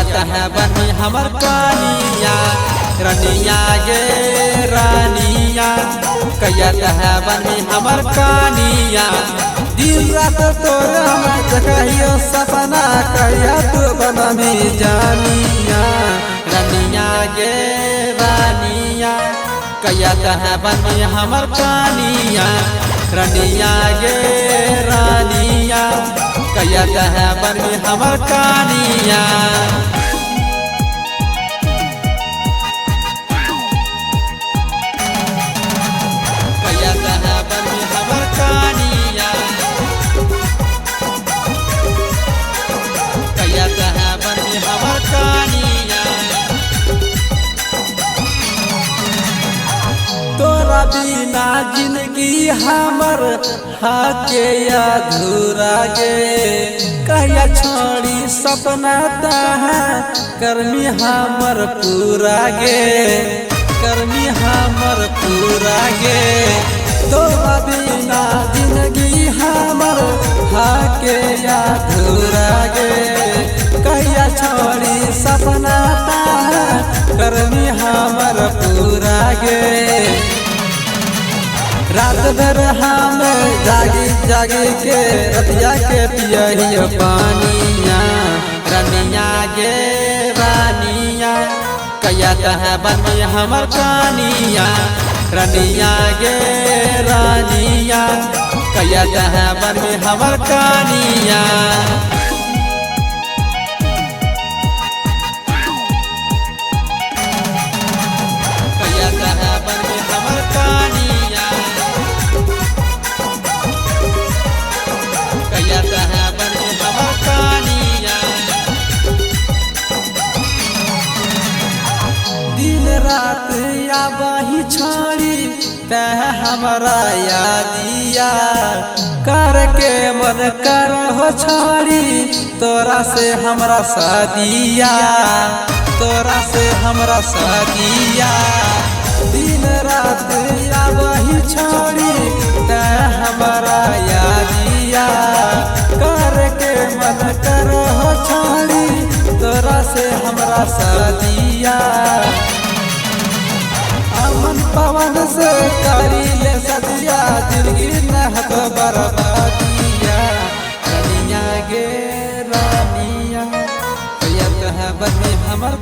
कैत है बनी हमर कानिया रनिया गे रानिया कैत है बनी हमर कानिया दिन रात तोर हम देखियो सपना कहिया तू बनमी जानिया रनिया गे रानिया कैत है बनी हमर कानिया रनिया गे रानिया कैत है बनी हमर कानिया कैत है बनी हमर कानिया कैत है बनी हमर कानिया तोरा बिना जिंदगी हमर हाके अधूरा गे कहिया छोड़ी सपना तहा कर्मी हमर पूरा गे कर्मी हमर पूरा गे तोरा बिना जिंदगी हमर हाके अधूरा गे कहिया छोड़ी सपना तहा कर्मी हमर पूरा गे रात भर हम जागी जागी के रतिया के पियहियो पानिया रनिया गे रानिया कैत है बनी हमर कानिया रनिया गे रानिया कैत है बनी हमर कानिया कैत है बनी हमर कानिया कैत है बनी हमर कानिया दिन रात आबही छोड़ी तह हमरा यादिया करके मन करहो छोड़ी तोरा से हमरा शादिया तोरा से हमरा शादिया दिन रात आबही छोड़ी तह हमरा यादिया करके मन करहो छोड़ी तोरा से हमरा शादिया अमन पवन से करी ले सदिया जिंदगी नहत बर्बादिया रनिया गे रानिया कैत है बनी हमर